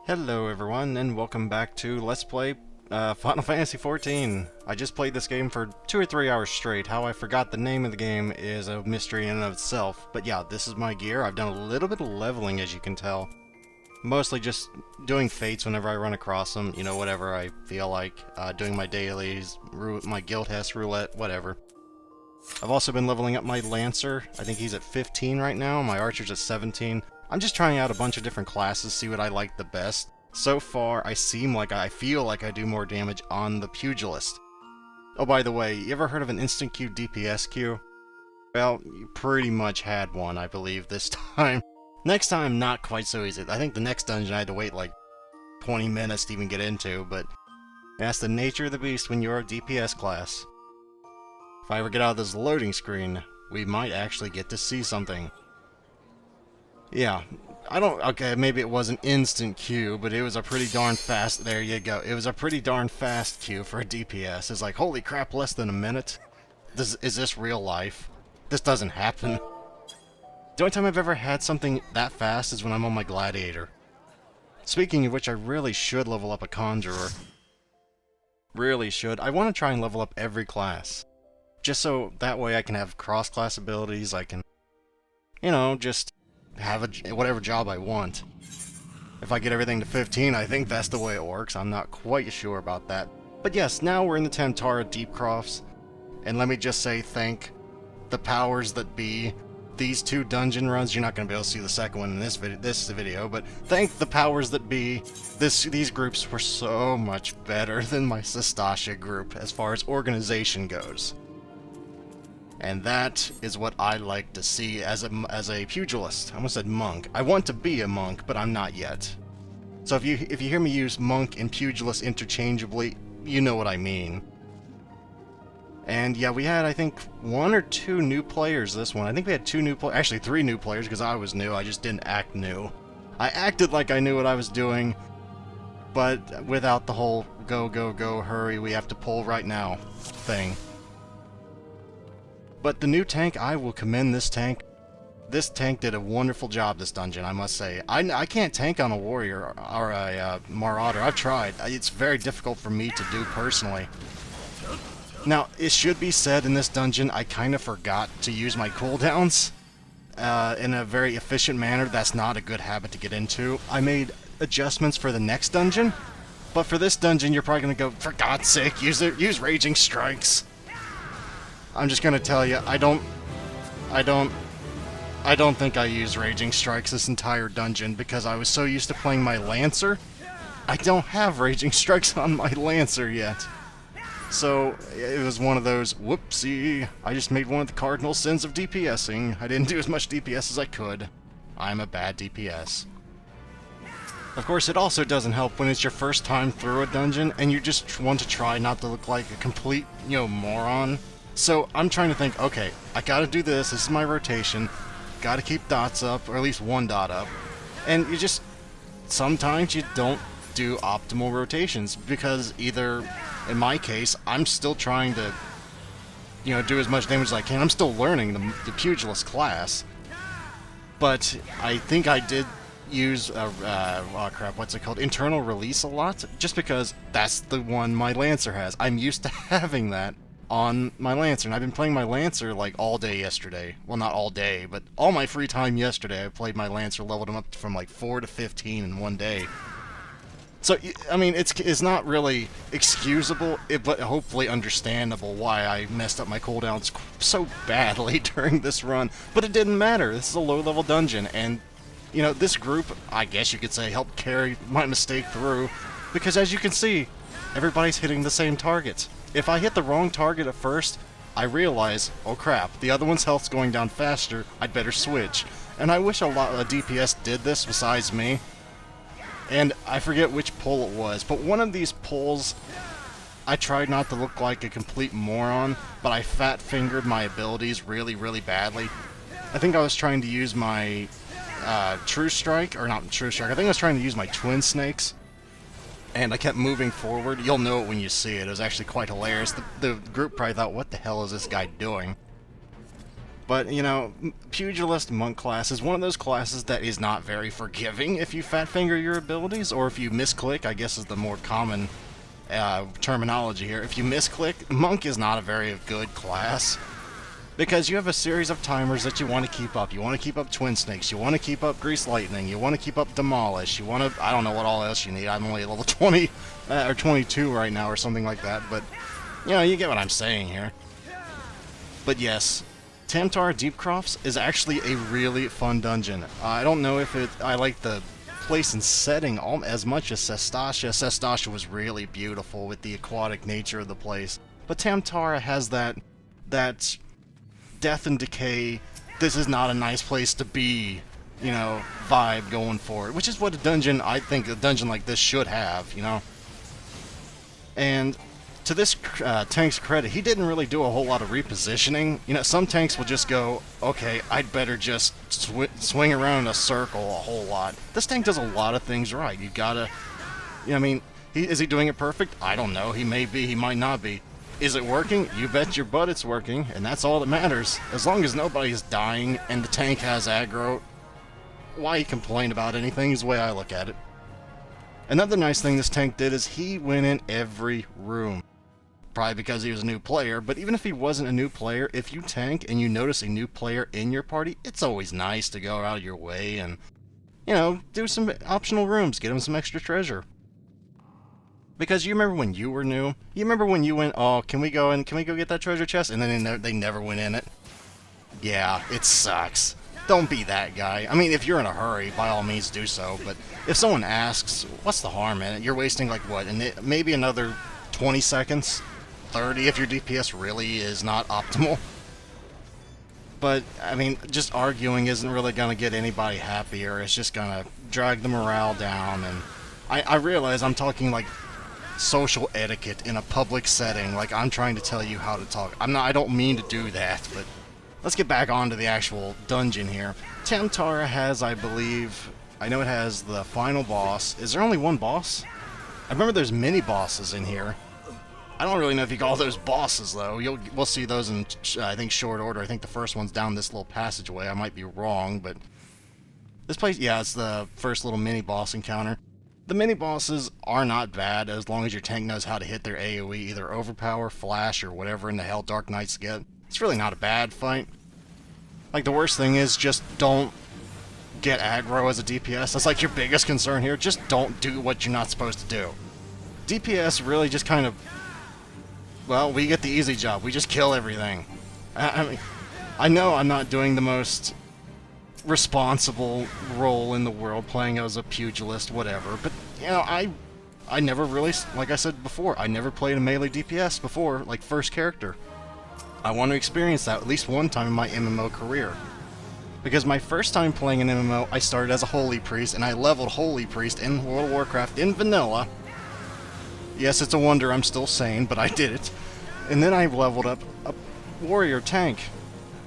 Hello everyone, and welcome back to Let's Play Final Fantasy XIV. I just played this game for 2 or 3 hours straight. How I forgot the name of the game is a mystery in and of itself. But yeah, this is my gear. I've done a little bit of leveling, as you can tell. Mostly just doing fates whenever I run across them, you know, whatever I feel like. Doing my dailies, my guild test, roulette, whatever. I've also been leveling up my Lancer. I think he's at 15 right now. My Archer's at 17. I'm just trying out a bunch of different classes, see what I like the best. So far, I feel like I do more damage on the Pugilist. Oh, by the way, you ever heard of an instant queue DPS queue? Well, you pretty much had one, I believe, this time. Next time, not quite so easy. I think the next dungeon I had to wait like 20 minutes to even get into, but that's the nature of the beast when you're a DPS class. If I ever get out of this loading screen, we might actually get to see something. Yeah, okay, maybe it was an instant queue, but it was a pretty darn fast, there you go. It was a pretty darn fast queue for a DPS. It's like, holy crap, less than a minute? Is this real life? This doesn't happen. The only time I've ever had something that fast is when I'm on my Gladiator. Speaking of which, I really should level up a Conjurer. Really should. I want to try and level up every class. Just so that way I can have cross-class abilities, I can, you know, just have whatever job I want. If I get everything to 15, I think that's the way it works. I'm not quite sure about that. But yes, now we're in the Tam-Tara Deepcrofts, and let me just say thank the powers that be. These 2 dungeon runs, you're not going to be able to see the second one in this video, but thank the powers that be. These groups were so much better than my Sastasha group as far as organization goes. And that is what I like to see as a pugilist. I almost said monk. I want to be a monk, but I'm not yet. So if you hear me use monk and pugilist interchangeably, you know what I mean. And yeah, we had, I think, 1 or 2 new players this one. I think we had 2 new players, actually 3 new players, because I was new. I just didn't act new. I acted like I knew what I was doing, but without the whole go, go, go, hurry, we have to pull right now thing. But the new tank, I will commend this tank. This tank did a wonderful job this dungeon, I must say. I can't tank on a warrior or a marauder. I've tried. It's very difficult for me to do personally. Now, it should be said in this dungeon, I kind of forgot to use my cooldowns in a very efficient manner. That's not a good habit to get into. I made adjustments for the next dungeon, but for this dungeon, you're probably going to go, for God's sake, use Raging Strikes. I'm just gonna tell you, I don't think I used Raging Strikes this entire dungeon because I was so used to playing my Lancer. I don't have Raging Strikes on my Lancer yet. So, it was one of those, whoopsie, I just made one of the cardinal sins of DPSing. I didn't do as much DPS as I could. I'm a bad DPS. Of course, it also doesn't help when it's your first time through a dungeon and you just want to try not to look like a complete, moron. So, I'm trying to think, okay, I gotta do this is my rotation, gotta keep dots up, or at least 1 dot up, and sometimes you don't do optimal rotations, because either, in my case, I'm still trying to, do as much damage as I can. I'm still learning the Pugilist class, but I think I did use, internal release a lot, just because that's the one my Lancer has. I'm used to having that on my Lancer, and I've been playing my Lancer like all day yesterday. Well, not all day, but all my free time yesterday I played my Lancer, leveled him up from like 4 to 15 in one day. So, I mean, it's not really excusable, but hopefully understandable why I messed up my cooldowns so badly during this run. But it didn't matter. This is a low-level dungeon, and, this group, I guess you could say, helped carry my mistake through, because as you can see, everybody's hitting the same targets. If I hit the wrong target at first, I realize, oh crap, the other one's health's going down faster, I'd better switch. And I wish a lot of DPS did this besides me. And I forget which pull it was, but one of these pulls, I tried not to look like a complete moron, but I fat-fingered my abilities really, really badly. I think I was trying to use my True Strike, or not True Strike, I think I was trying to use my Twin Snakes. And I kept moving forward. You'll know it when you see it. It was actually quite hilarious. The group probably thought, what the hell is this guy doing? But, you know, Pugilist Monk class is one of those classes that is not very forgiving if you fat finger your abilities, or if you misclick, I guess is the more common terminology here. If you misclick, Monk is not a very good class. Because you have a series of timers that you want to keep up. You want to keep up Twin Snakes, you want to keep up Grease Lightning, you want to keep up Demolish, you want to... I don't know what all else you need. I'm only at level 20, or 22 right now, or something like that, but... You know, you get what I'm saying here. But yes, Tam-Tara Deepcroft is actually a really fun dungeon. I don't know if I like the place and setting as much as Sestasha. Sestasha was really beautiful with the aquatic nature of the place. But Tam-Tara has that death and decay, this is not a nice place to be, you know, vibe going for it. Which is what a dungeon, I think a dungeon like this should have, you know. And to this tank's credit, he didn't really do a whole lot of repositioning. You know, some tanks will just go, okay, I'd better just swing around in a circle a whole lot. This tank does a lot of things right. You gotta, you know, I mean, is he doing it perfect? I don't know. He may be, he might not be. Is it working? You bet your butt it's working, and that's all that matters. As long as nobody's dying and the tank has aggro, why complain about anything is the way I look at it. Another nice thing this tank did is he went in every room. Probably because he was a new player, but even if he wasn't a new player, if you tank and you notice a new player in your party, it's always nice to go out of your way and, you know, do some optional rooms, get him some extra treasure. Because you remember when you were new? You remember when you went, oh, can we go get that treasure chest? And then they never went in it? Yeah, it sucks. Don't be that guy. I mean, if you're in a hurry, by all means do so, but if someone asks, what's the harm in it? You're wasting, like, what, maybe another 20 seconds? 30 if your DPS really is not optimal? But, I mean, just arguing isn't really going to get anybody happier. It's just going to drag the morale down, and I realize I'm talking, like, social etiquette in a public setting, like I'm trying to tell you how to talk. I don't mean to do that, but let's get back onto the actual dungeon here. Tam-Tara has, I believe, I know it has the final boss. Is there only one boss? I remember there's mini bosses in here. I don't really know if you call those bosses though. We'll see those in I think short order. I think the first one's down this little passageway. I might be wrong, but this place, yeah, it's the first little mini boss encounter. The mini-bosses are not bad as long as your tank knows how to hit their AoE, either overpower, flash, or whatever in the hell Dark Knights get. It's really not a bad fight. Like, the worst thing is just don't get aggro as a DPS. That's like your biggest concern here. Just don't do what you're not supposed to do. DPS really just kind of... Well, we get the easy job. We just kill everything. I mean, I know I'm not doing the most responsible role in the world, playing as a pugilist, whatever, but you know, I never really, like I said before, I never played a melee DPS before, like first character. I want to experience that at least one time in my MMO career. Because my first time playing an MMO, I started as a Holy Priest, and I leveled Holy Priest in World of Warcraft in vanilla. Yes, it's a wonder I'm still sane, but I did it. And then I leveled up a warrior tank.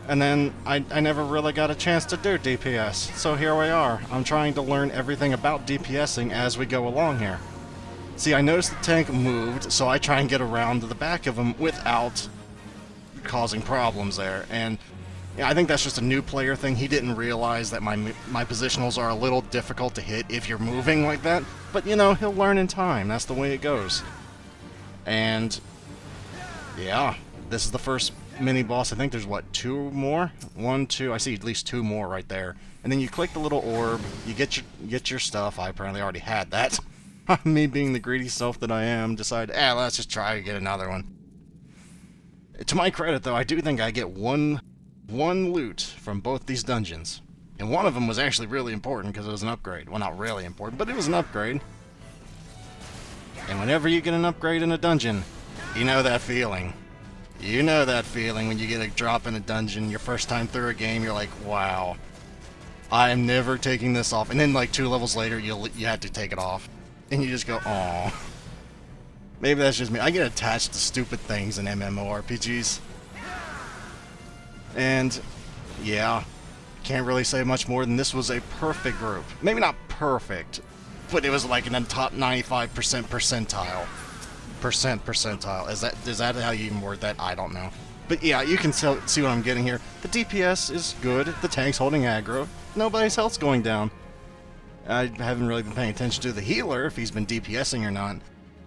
And then I never really got a chance to do DPS, so here we are. I'm trying to learn everything about DPSing as we go along here. See, I noticed the tank moved, so I try and get around to the back of him without causing problems there. And yeah, I think that's just a new player thing. He didn't realize that my positionals are a little difficult to hit if you're moving like that. But, you know, he'll learn in time. That's the way it goes. And, yeah, this is the first mini-boss. I think there's, what, 2 more? 1, 2, I see at least 2 more right there. And then you click the little orb, you get your stuff. I apparently already had that. Me being the greedy self that I am, decided, let's just try to get another one. To my credit, though, I do think I get one loot from both these dungeons. And one of them was actually really important because it was an upgrade. Well, not really important, but it was an upgrade. And whenever you get an upgrade in a dungeon, you know that feeling. You know that feeling when you get a drop in a dungeon, your first time through a game, you're like, wow, I am never taking this off. And then like 2 levels later, you had to take it off. And you just go, aw. Maybe that's just me. I get attached to stupid things in MMORPGs. And, yeah, can't really say much more than this was a perfect group. Maybe not perfect, but it was like in the top 95% percentile. Percentile. Is that how you even word that? I don't know. But yeah, you can see what I'm getting here. The DPS is good, the tank's holding aggro, nobody's health's going down. I haven't really been paying attention to the healer, if he's been DPSing or not.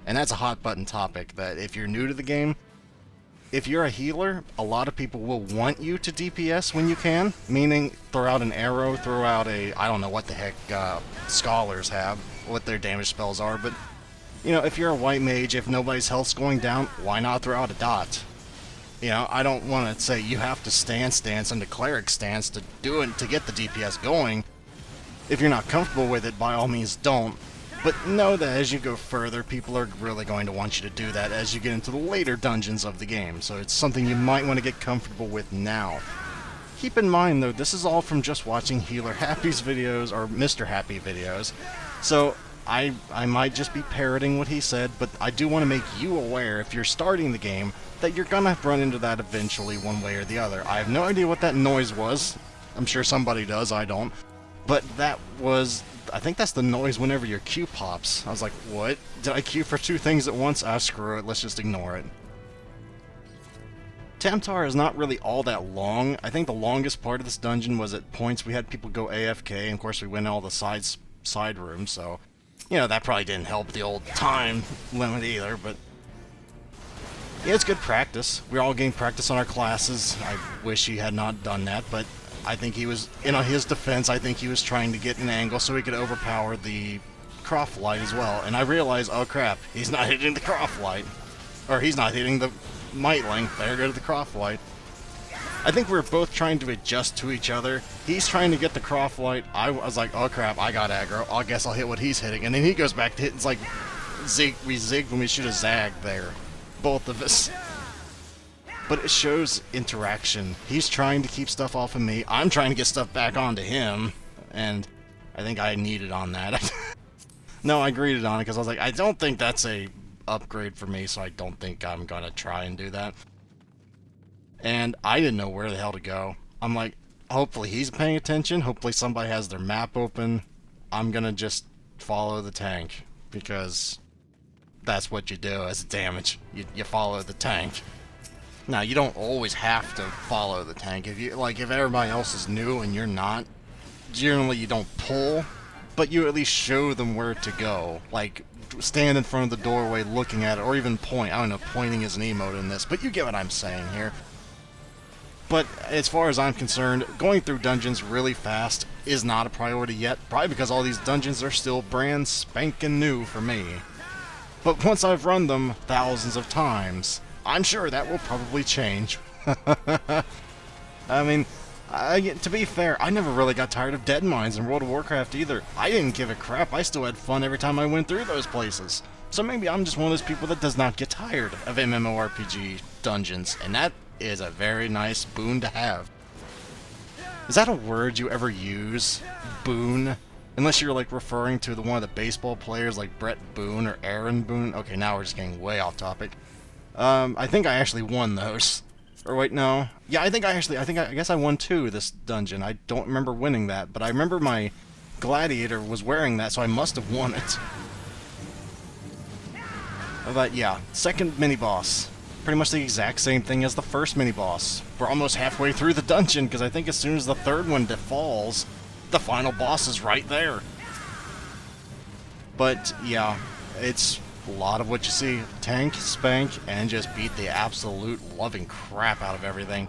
And that's a hot button topic, that if you're new to the game, if you're a healer, a lot of people will want you to DPS when you can, meaning throw out an arrow, throw out a, I don't know what the heck scholars have, what their damage spells are, but, you know, if you're a white mage, if nobody's health's going down, why not throw out a dot? You know, I don't want to say you have to stance into cleric stance to do it, to get the DPS going. If you're not comfortable with it, by all means don't. But know that as you go further, people are really going to want you to do that as you get into the later dungeons of the game, so it's something you might want to get comfortable with now. Keep in mind, though, this is all from just watching Healer Happy's videos, or Mr. Happy videos, so I might just be parroting what he said, but I do want to make you aware, if you're starting the game, that you're gonna run into that eventually one way or the other. I have no idea what that noise was. I'm sure somebody does, I don't. But that was, I think that's the noise whenever your Q pops. I was like, what? Did I Q for two things at once? Ah, screw it, let's just ignore it. Tam-Tara is not really all that long. I think the longest part of this dungeon was at points we had people go AFK, and of course we went in all the side rooms, so, you know, that probably didn't help the old time limit either, but yeah, it's good practice. We're all getting practice on our classes. I wish he had not done that, but I think he was, in his defense, I think he was trying to get an angle so he could overpower the Croft Light as well. And I realized, oh crap, he's not hitting the Croft Light. Or he's not hitting the Mightling. There goes the Croft Light. I think we're both trying to adjust to each other. He's trying to get the Croft Light. I was like, oh crap, I got aggro. I guess I'll hit what he's hitting. And then he goes back to hit. It's like, we zigged when we should have zagged there. Both of us. But it shows interaction. He's trying to keep stuff off of me. I'm trying to get stuff back onto him. And I think I needed on that. No, I greeted on it because I was like, I don't think that's a upgrade for me, so I don't think I'm going to try and do that. And I didn't know where the hell to go. I'm like, hopefully he's paying attention. Hopefully somebody has their map open. I'm going to just follow the tank because that's what you do as damage. You follow the tank. Now, you don't always have to follow the tank. If everybody else is new and you're not, generally you don't pull, but you at least show them where to go. Like, stand in front of the doorway looking at it, or even point. I don't know, pointing is an emote in this, but you get what I'm saying here. But as far as I'm concerned, going through dungeons really fast is not a priority yet, probably because all these dungeons are still brand spanking new for me. But once I've run them thousands of times, I'm sure that will probably change. I mean, to be fair, I never really got tired of Dead Mines in World of Warcraft either. I didn't give a crap. I still had fun every time I went through those places. So maybe I'm just one of those people that does not get tired of MMORPG dungeons, and that is a very nice boon to have. Is that a word you ever use? Boon? Unless you're like referring to one of the baseball players like Brett Boone or Aaron Boone. Okay, now we're just getting way off topic. I think I actually won those. Or wait, no. Yeah, I guess I won 2 this dungeon. I don't remember winning that, but I remember my gladiator was wearing that, so I must have won it. But yeah, second mini-boss. Pretty much the exact same thing as the first mini-boss. We're almost halfway through the dungeon, because I think as soon as the third one falls, the final boss is right there. But yeah, it's a lot of what you see. Tank, spank, and just beat the absolute loving crap out of everything.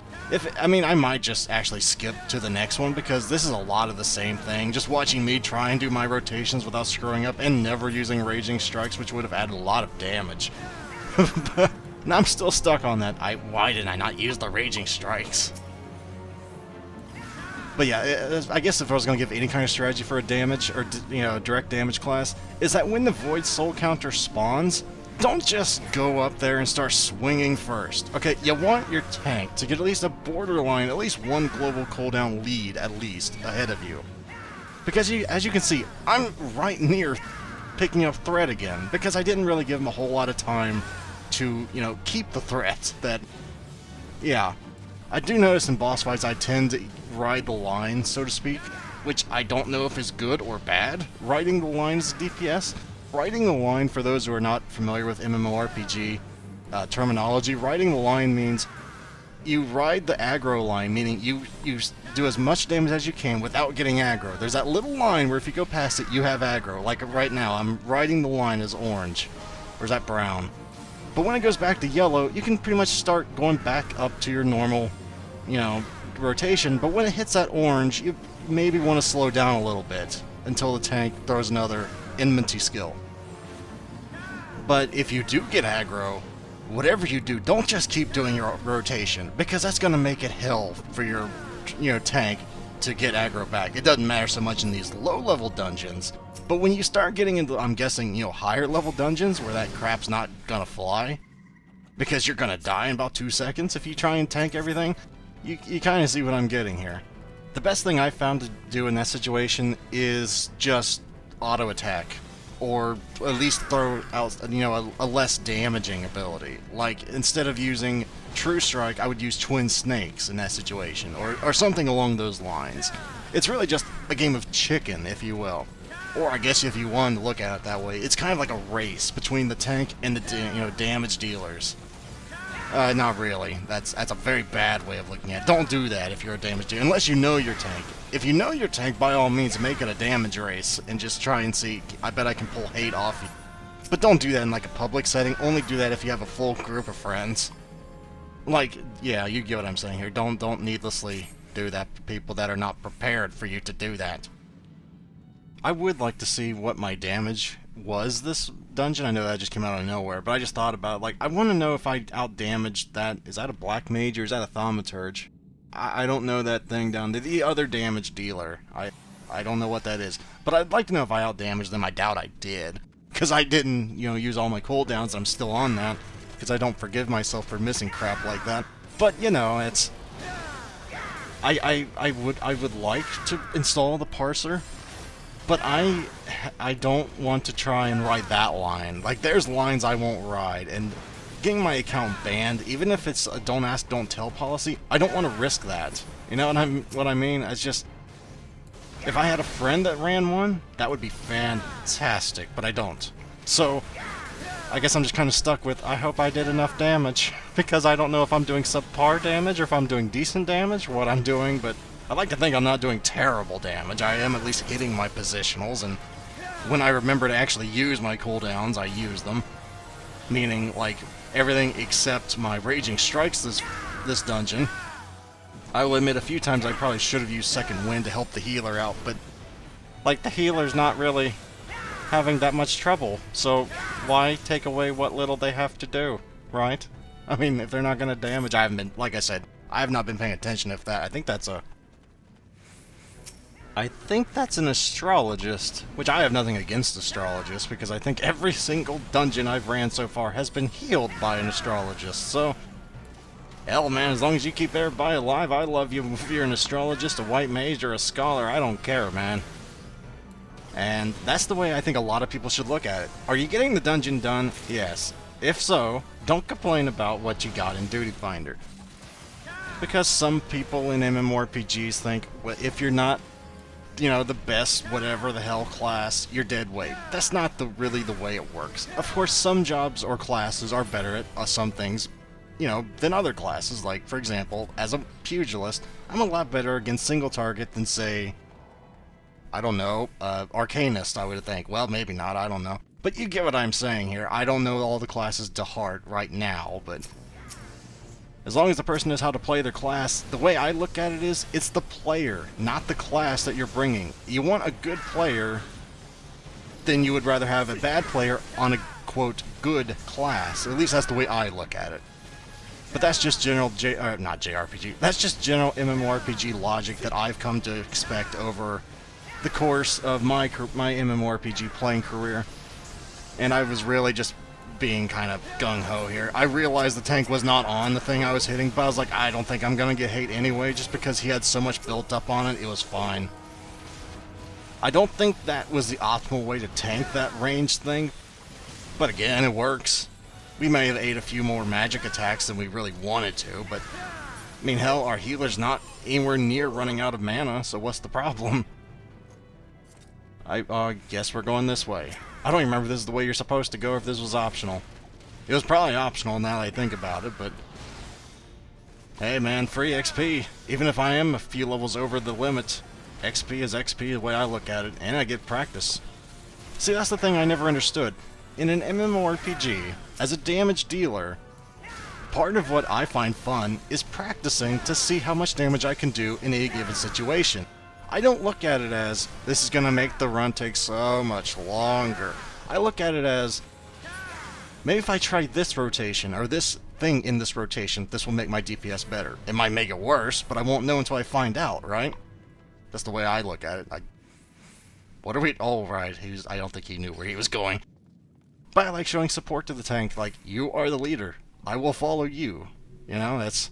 I might just actually skip to the next one because this is a lot of the same thing. Just watching me try and do my rotations without screwing up and never using raging strikes, which would have added a lot of damage. And I'm still stuck on that. Why did I not use the raging strikes? But yeah, I guess if I was going to give any kind of strategy for a damage, or direct damage class, is that when the Void Soul counter spawns, don't just go up there and start swinging first. Okay, you want your tank to get at least a borderline, at least one global cooldown lead, at least, ahead of you. Because as you can see, I'm right near picking up threat again, because I didn't really give him a whole lot of time to, keep the threat that, yeah. I do notice in boss fights I tend to ride the line, so to speak, which I don't know if is good or bad. Riding the line is DPS. Riding the line, for those who are not familiar with MMORPG terminology, riding the line means you ride the aggro line, meaning you do as much damage as you can without getting aggro. There's that little line where if you go past it, you have aggro. Like right now, I'm riding the line as orange. Or is that brown? But when it goes back to yellow, you can pretty much start going back up to your normal, you know, rotation. But when it hits that orange, you maybe want to slow down a little bit until the tank throws another enmity skill. But if you do get aggro, whatever you do, don't just keep doing your rotation, because that's going to make it hell for your, tank to get aggro back. It doesn't matter so much in these low-level dungeons, but when you start getting into, I'm guessing, higher-level dungeons where that crap's not going to fly, because you're going to die in about 2 seconds if you try and tank everything, you kind of see what I'm getting here. The best thing I found to do in that situation is just auto-attack. Or at least throw out, a less damaging ability. Like, instead of using True Strike, I would use Twin Snakes in that situation, or something along those lines. It's really just a game of chicken, if you will. Or I guess if you wanted to look at it that way, it's kind of like a race between the tank and the damage dealers. Not really. That's a very bad way of looking at it. Don't do that if you're a damage dealer, unless you know your tank. If you know your tank, by all means, make it a damage race and just try and see. I bet I can pull hate off you. But don't do that in like a public setting. Only do that if you have a full group of friends. Like, yeah, you get what I'm saying here. Don't needlessly do that for people that are not prepared for you to do that. I would like to see what my damage was this dungeon. I know that just came out of nowhere, but I just thought about it. Like, I want to know if I outdamaged that. Is that a black mage or is that a thaumaturge? I don't know that thing down there. The other damage dealer. I don't know what that is. But I'd like to know if I outdamaged them. I doubt I did. Because I didn't, use all my cooldowns. I'm still on that. Because I don't forgive myself for missing crap like that. But, it's... I would like to install the parser. But I don't want to try and ride that line. Like, there's lines I won't ride, and getting my account banned, even if it's a don't ask, don't tell policy, I don't want to risk that. You know what I mean? It's just, if I had a friend that ran one, that would be fantastic, but I don't. So, I guess I'm just kind of stuck with, I hope I did enough damage, because I don't know if I'm doing subpar damage, or if I'm doing decent damage, or what I'm doing, but I like to think I'm not doing terrible damage. I am at least hitting my positionals, and when I remember to actually use my cooldowns, I use them. Meaning, like, everything except my Raging Strikes this dungeon. I will admit a few times I probably should have used Second Wind to help the healer out, but, like, the healer's not really having that much trouble, so why take away what little they have to do, right? I mean, if they're not going to damage, I haven't been, like I said, I have not been paying attention if that, I think that's an astrologist, which I have nothing against astrologists, because I think every single dungeon I've ran so far has been healed by an astrologist, so... Hell, man, as long as you keep everybody alive, I love you. If you're an astrologist, a white mage, or a scholar, I don't care, man. And that's the way I think a lot of people should look at it. Are you getting the dungeon done? Yes. If so, don't complain about what you got in Duty Finder. Because some people in MMORPGs think, well, if you're not the best whatever the hell class, you're dead weight. That's not really the way it works. Of course, some jobs or classes are better at some things, than other classes. Like, for example, as a pugilist, I'm a lot better against single target than, say, I don't know, Arcanist, I would think. Well, maybe not, I don't know. But you get what I'm saying here. I don't know all the classes to heart right now, but... as long as the person knows how to play their class, the way I look at it is, it's the player, not the class that you're bringing. You want a good player, then you would rather have a bad player on a, quote, good class. At least that's the way I look at it. But that's just general not JRPG, that's just general MMORPG logic that I've come to expect over the course of my MMORPG playing career. And I was really just being kind of gung-ho here. I realized the tank was not on the thing I was hitting, but I was like, I don't think I'm gonna get hate anyway, just because he had so much built up on it, it was fine. I don't think that was the optimal way to tank that ranged thing, but again, it works. We may have ate a few more magic attacks than we really wanted to, but, I mean, hell, our healer's not anywhere near running out of mana, so what's the problem? I guess we're going this way. I don't even remember if this is the way you're supposed to go or if this was optional. It was probably optional now that I think about it, but... Hey man, free XP. Even if I am a few levels over the limit, XP is XP the way I look at it, and I get practice. See, that's the thing I never understood. In an MMORPG, as a damage dealer, part of what I find fun is practicing to see how much damage I can do in a given situation. I don't look at it as, this is going to make the run take so much longer. I look at it as, maybe if I try this rotation, or this thing in this rotation, this will make my DPS better. It might make it worse, but I won't know until I find out, right? That's the way I look at it. What are we... Oh, right. I don't think he knew where he was going. But I like showing support to the tank. Like, you are the leader. I will follow you. You know, that's...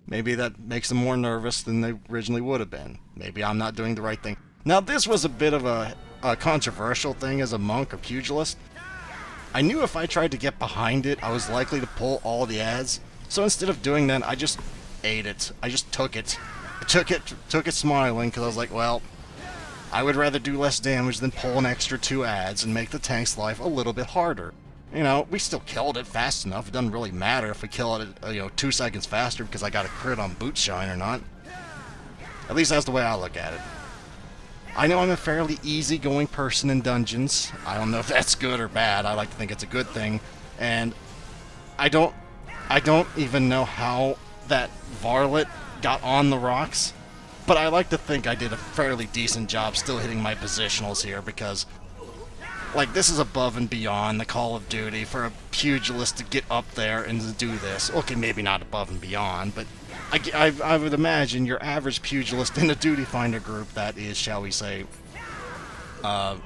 Maybe that makes them more nervous than they originally would have been. Maybe I'm not doing the right thing. Now, this was a bit of a controversial thing as a monk, a pugilist. I knew if I tried to get behind it, I was likely to pull all the ads. So instead of doing that, I just ate it. I just took it. I took it smiling, because I was like, well... I would rather do less damage than pull an extra 2 ads and make the tank's life a little bit harder. You know, we still killed it fast enough. It doesn't really matter if we kill it, 2 seconds faster because I got a crit on boot shine or not. At least that's the way I look at it. I know I'm a fairly easygoing person in dungeons. I don't know if that's good or bad. I like to think it's a good thing. And I don't even know how that varlet got on the rocks. But I like to think I did a fairly decent job still hitting my positionals here because, like, this is above and beyond the Call of Duty for a pugilist to get up there and to do this. Okay, maybe not above and beyond, but I would imagine your average pugilist in a Duty Finder group that is, shall we say, part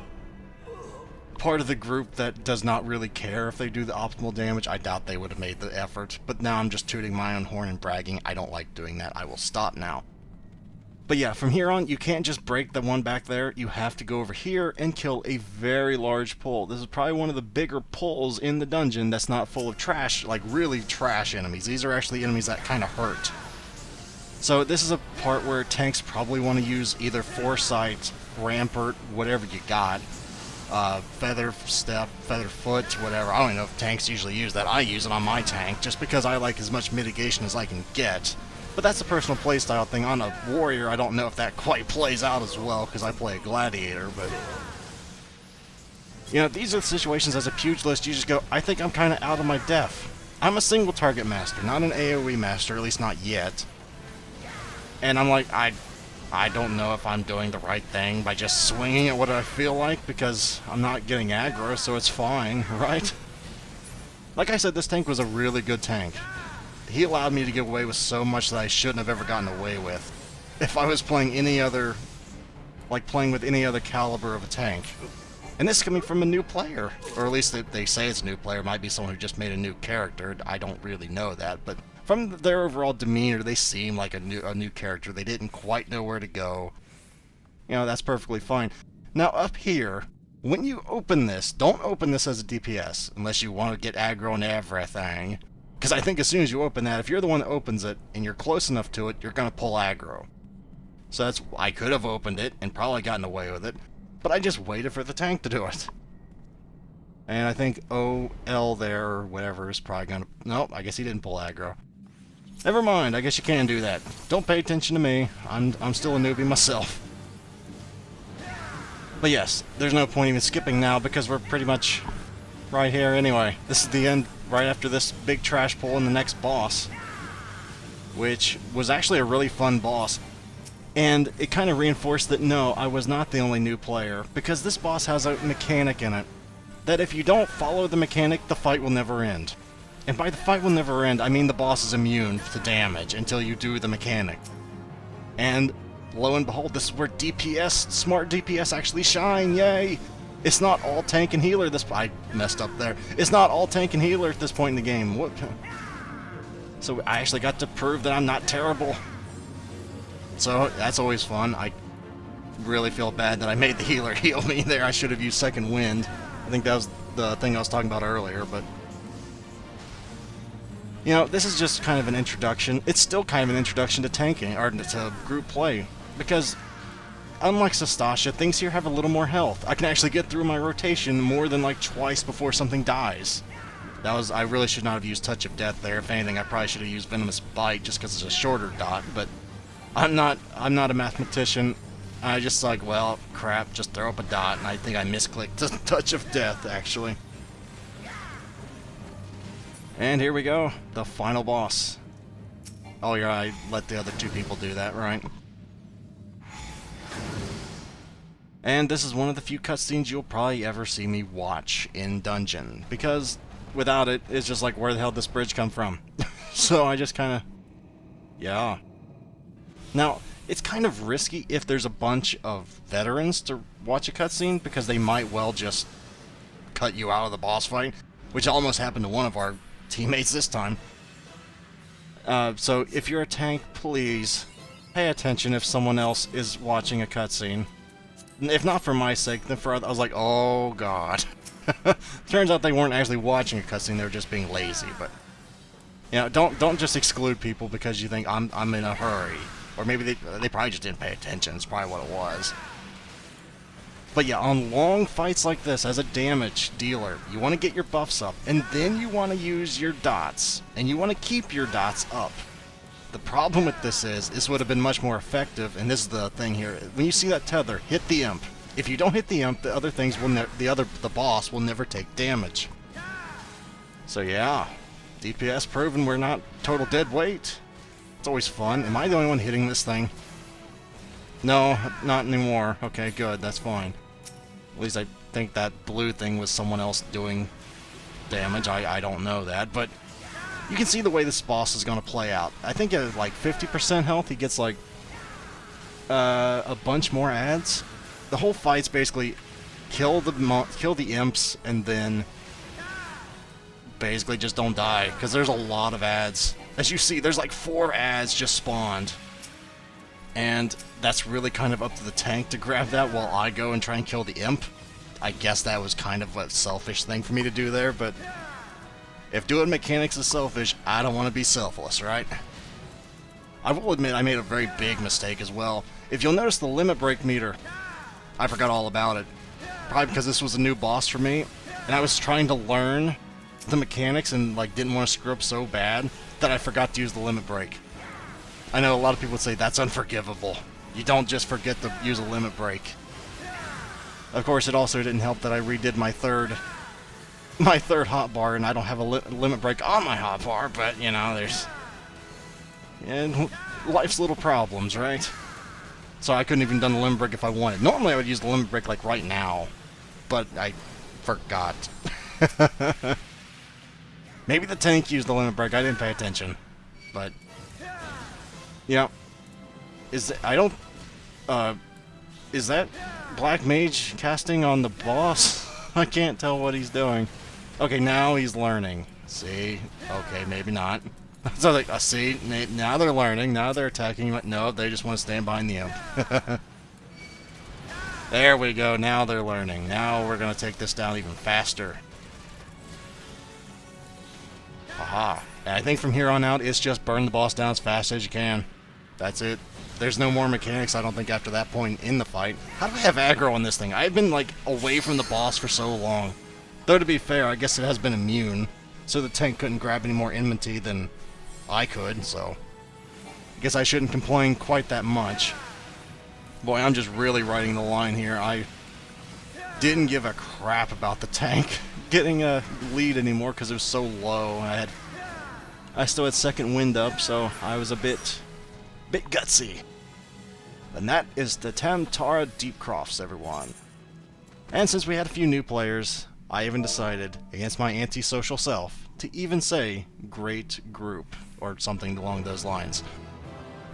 of the group that does not really care if they do the optimal damage. I doubt they would have made the effort, but now I'm just tooting my own horn and bragging. I don't like doing that. I will stop now. But yeah, from here on, you can't just break the one back there. You have to go over here and kill a very large pull. This is probably one of the bigger pulls in the dungeon that's not full of trash, like really trash enemies. These are actually enemies that kind of hurt. So this is a part where tanks probably want to use either Foresight, Rampart, whatever you got. Feather Step, Feather Foot, whatever. I don't even know if tanks usually use that. I use it on my tank just because I like as much mitigation as I can get. But that's a personal playstyle thing. On a warrior, I don't know if that quite plays out as well, because I play a gladiator, but... You know, these are the situations as a pugilist, you just go, I think I'm kind of out of my depth. I'm a single target master, not an AoE master, at least not yet. And I'm like, I don't know if I'm doing the right thing by just swinging at what I feel like, because I'm not getting aggro, so it's fine, right? Like I said, this tank was a really good tank. He allowed me to get away with so much that I shouldn't have ever gotten away with. If I was playing any other... like playing with any other caliber of a tank. And this is coming from a new player. Or at least they say it's a new player. It might be someone who just made a new character. I don't really know that. But from their overall demeanor, they seem like a new character. They didn't quite know where to go. You know, that's perfectly fine. Now up here, when you open this, don't open this as a DPS. Unless you want to get aggro and everything. Because I think as soon as you open that, if you're the one that opens it, and you're close enough to it, you're going to pull aggro. So that's... I could have opened it, and probably gotten away with it, but I just waited for the tank to do it. And I think OL there, or whatever, is probably going to... Nope, I guess he didn't pull aggro. Never mind, I guess you can do that. Don't pay attention to me. I'm still a newbie myself. But yes, there's no point even skipping now, because we're pretty much right here anyway. This is the end... right after this big trash pull and the next boss, which was actually a really fun boss. And it kind of reinforced that no, I was not the only new player, because this boss has a mechanic in it that if you don't follow the mechanic, the fight will never end. And by the fight will never end, I mean the boss is immune to damage until you do the mechanic. And lo and behold, this is where DPS, smart DPS actually shine, yay! It's not all tank and healer I messed up there. It's not all tank and healer at this point in the game. What? So I actually got to prove that I'm not terrible. So that's always fun. I really feel bad that I made the healer heal me there. I should have used Second Wind. I think that was the thing I was talking about earlier, but... You know, this is just kind of an introduction. It's still kind of an introduction to tanking, or to group play, because... Unlike Sastasha, things here have a little more health. I can actually get through my rotation more than like twice before something dies. I really should not have used Touch of Death there. If anything, I probably should have used Venomous Bite just because it's a shorter dot, but I'm not a mathematician. I just like, well, crap, just throw up a dot, and I think I misclicked Touch of Death, actually. And here we go, the final boss. Oh yeah, I let the other two people do that, right? And this is one of the few cutscenes you'll probably ever see me watch in dungeon, because without it, it's just like, where the hell did this bridge come from? So I just kind of, yeah. Now, it's kind of risky if there's a bunch of veterans to watch a cutscene, because they might well just cut you out of the boss fight, which almost happened to one of our teammates this time. So if you're a tank, please pay attention if someone else is watching a cutscene. If not for my sake, then for others. I was like, oh god. Turns out they weren't actually watching a cutscene; they were just being lazy. But you know, don't just exclude people because you think I'm in a hurry, or maybe they probably just didn't pay attention. It's probably what it was. But yeah, on long fights like this, as a damage dealer, you want to get your buffs up, and then you want to use your dots, and you want to keep your dots up. The problem with this is, this would have been much more effective, and this is the thing here. When you see that tether, hit the imp. If you don't hit the imp, the other things will the boss will never take damage. So yeah, DPS proven we're not total dead weight. It's always fun. Am I the only one hitting this thing? No, not anymore. Okay, good, that's fine. At least I think that blue thing was someone else doing damage. I don't know that, but you can see the way this boss is going to play out. I think at like 50% health, he gets like a bunch more adds. The whole fight's basically kill the imps and then basically just don't die, because there's a lot of adds. As you see, there's like 4 adds just spawned. And that's really kind of up to the tank to grab that while I go and try and kill the imp. I guess that was kind of a selfish thing for me to do there, but if doing mechanics is selfish, I don't want to be selfless, right? I will admit I made a very big mistake as well. If you'll notice the limit break meter, I forgot all about it. Probably because this was a new boss for me, and I was trying to learn the mechanics and like didn't want to screw up so bad that I forgot to use the limit break. I know a lot of people would say that's unforgivable. You don't just forget to use a limit break. Of course, it also didn't help that I redid my third hotbar, and I don't have a limit break on my hotbar, but, you know, there's life's little problems, right? So I couldn't even done the limit break if I wanted. Normally I would use the limit break, like, right now, but I forgot. Maybe the tank used the limit break, I didn't pay attention, but, yeah. Is that Black Mage casting on the boss? I can't tell what he's doing. Okay, now he's learning. See? Okay, maybe not. So, like, see? Now they're learning. Now they're attacking. No, they just want to stand behind the imp. There we go. Now they're learning. Now we're going to take this down even faster. Aha. And I think from here on out, it's just burn the boss down as fast as you can. That's it. There's no more mechanics, I don't think, after that point in the fight. How do I have aggro on this thing? I've been, like, away from the boss for so long. Though, to be fair, I guess it has been immune, so the tank couldn't grab any more enmity than I could, so I guess I shouldn't complain quite that much. Boy, I'm just really riding the line here. I didn't give a crap about the tank getting a lead anymore because it was so low. I still had second wind up, so I was a bit gutsy. And that is the Tam-Tara Deepcrofts, everyone. And since we had a few new players, I even decided, against my antisocial self, to even say great group, or something along those lines.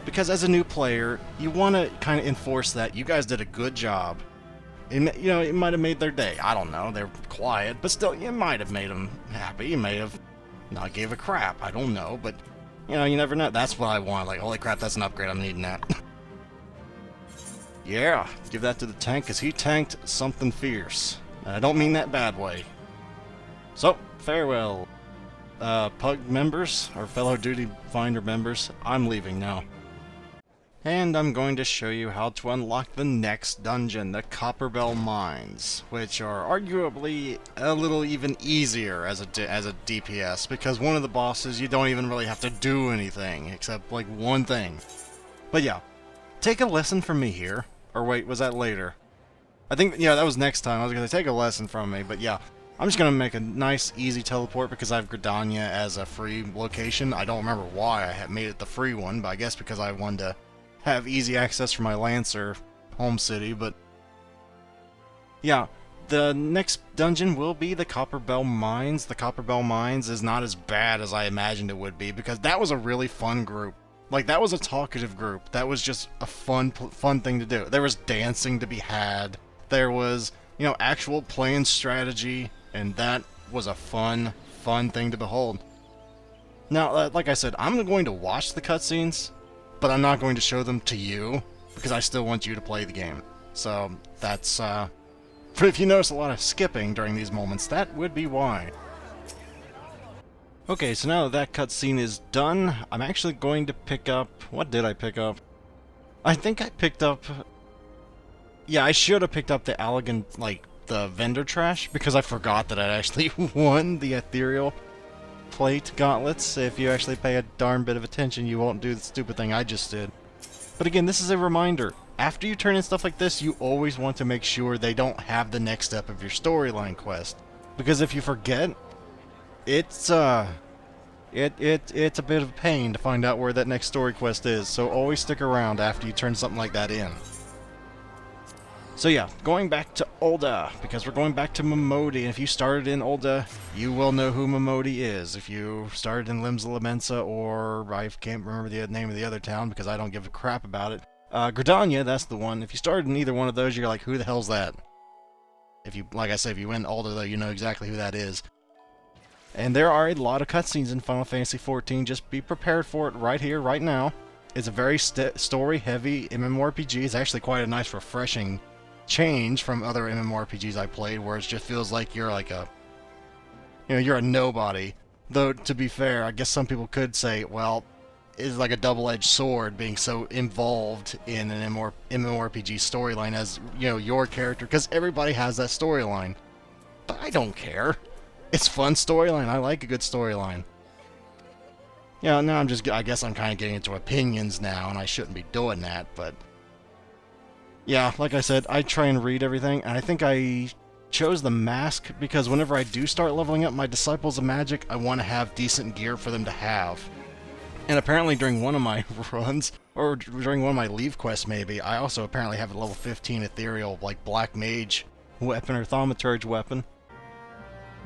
Because as a new player, you want to kind of enforce that you guys did a good job. It might have made their day. I don't know, they're quiet, but still, it might have made them happy. You may have not gave a crap, I don't know, but you know, you never know. That's what I want. Like, holy crap, that's an upgrade. I'm needing that. Yeah, give that to the tank, because he tanked something fierce. And I don't mean that bad way. So, farewell. Pug members, or fellow Duty Finder members, I'm leaving now. And I'm going to show you how to unlock the next dungeon, the Copperbell Mines, which are arguably a little even easier as a DPS, because one of the bosses you don't even really have to do anything, except like one thing. But yeah, take a lesson from me here. Or wait, was that later? I think, yeah, that was next time. I was going to take a lesson from me, but yeah. I'm just going to make a nice, easy teleport because I have Gridania as a free location. I don't remember why I had made it the free one, but I guess because I wanted to have easy access for my Lancer home city, but yeah, the next dungeon will be the Copperbell Mines. The Copperbell Mines is not as bad as I imagined it would be, because that was a really fun group. Like, that was a talkative group. That was just a fun thing to do. There was dancing to be had. There was, you know, actual playing strategy, and that was a fun thing to behold. Now, like I said, I'm going to watch the cutscenes, but I'm not going to show them to you, because I still want you to play the game. So, that's, but if you notice a lot of skipping during these moments, that would be why. Okay, so now that cutscene is done, I'm actually going to pick up... What did I pick up? I think I picked up... Yeah, I should have picked up the Allegan, like, the vendor trash, because I forgot that I'd actually won the ethereal plate gauntlets. If you actually pay a darn bit of attention, you won't do the stupid thing I just did. But again, this is a reminder. After you turn in stuff like this, you always want to make sure they don't have the next step of your storyline quest. Because if you forget, it's a bit of a pain to find out where that next story quest is, so always stick around after you turn something like that in. So yeah, going back to Ul'dah, because we're going back to Momodi, and if you started in Ul'dah, you will know who Momodi is. If you started in Limsa Lominsa, or I can't remember the name of the other town because I don't give a crap about it. Gridania, that's the one. If you started in either one of those, you're like, who the hell's that? If you, like I said, if you went Ul'dah though, you know exactly who that is. And there are a lot of cutscenes in Final Fantasy XIV, just be prepared for it right here, right now. It's a very story-heavy MMORPG. It's actually quite a nice, refreshing change from other MMORPGs I played, where it just feels like you're like a, you know, you're a nobody. Though, to be fair, I guess some people could say, well, it's like a double-edged sword being so involved in an MMORPG storyline as, you know, your character, because everybody has that storyline. But I don't care. It's fun storyline. I like a good storyline. Yeah, now I guess I'm kind of getting into opinions now, and I shouldn't be doing that, but yeah, like I said, I try and read everything, and I think I chose the mask because whenever I do start leveling up my Disciples of Magic, I want to have decent gear for them to have. And apparently during one of my runs, or during one of my leave quests maybe, I also apparently have a level 15 ethereal, like, Black Mage weapon or Thaumaturge weapon.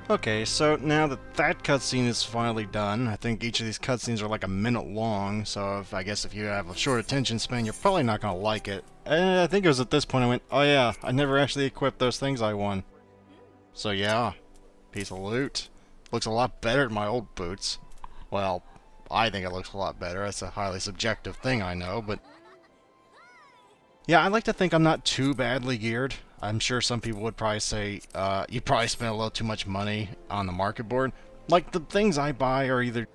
Okay, so now that that cutscene is finally done, I think each of these cutscenes are like a minute long, so I guess if you have a short attention span, you're probably not going to like it. And I think it was at this point I went, oh yeah, I never actually equipped those things I won. So yeah, piece of loot. Looks a lot better than my old boots. Well, I think it looks a lot better. That's a highly subjective thing, I know, but yeah, I like to think I'm not too badly geared. I'm sure some people would probably say, you probably spent a little too much money on the market board. Like, the things I buy are either...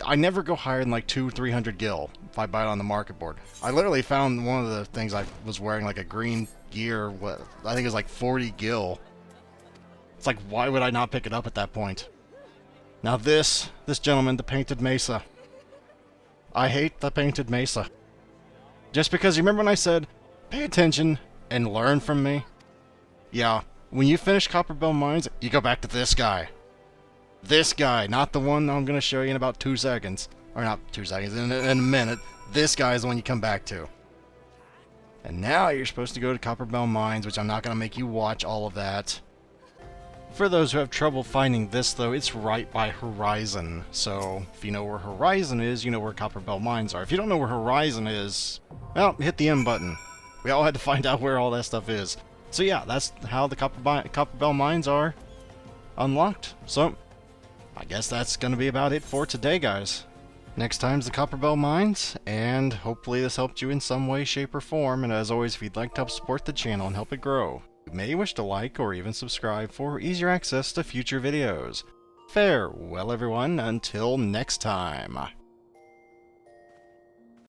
I never go higher than like 200-300 gil if I buy it on the market board. I literally found one of the things I was wearing, like a green gear, what I think it was like 40 gil. It's like, why would I not pick it up at that point? Now this gentleman, the Painted Mesa. I hate the Painted Mesa. Just because, you remember when I said, pay attention and learn from me? Yeah, when you finish Copperbell Mines, you go back to this guy. This guy, not the one I'm going to show you in about 2 seconds. Or not 2 seconds, in a minute. This guy is the one you come back to. And now you're supposed to go to Copperbell Mines, which I'm not going to make you watch all of that. For those who have trouble finding this, though, it's right by Horizon. So, if you know where Horizon is, you know where Copperbell Mines are. If you don't know where Horizon is, well, hit the M button. We all had to find out where all that stuff is. So yeah, that's how the Copperbell Mines are unlocked. So, I guess that's going to be about it for today, guys. Next time's the Copperbell Mines, and hopefully this helped you in some way, shape, or form. And as always, if you'd like to help support the channel and help it grow, you may wish to like or even subscribe for easier access to future videos. Farewell, everyone, until next time.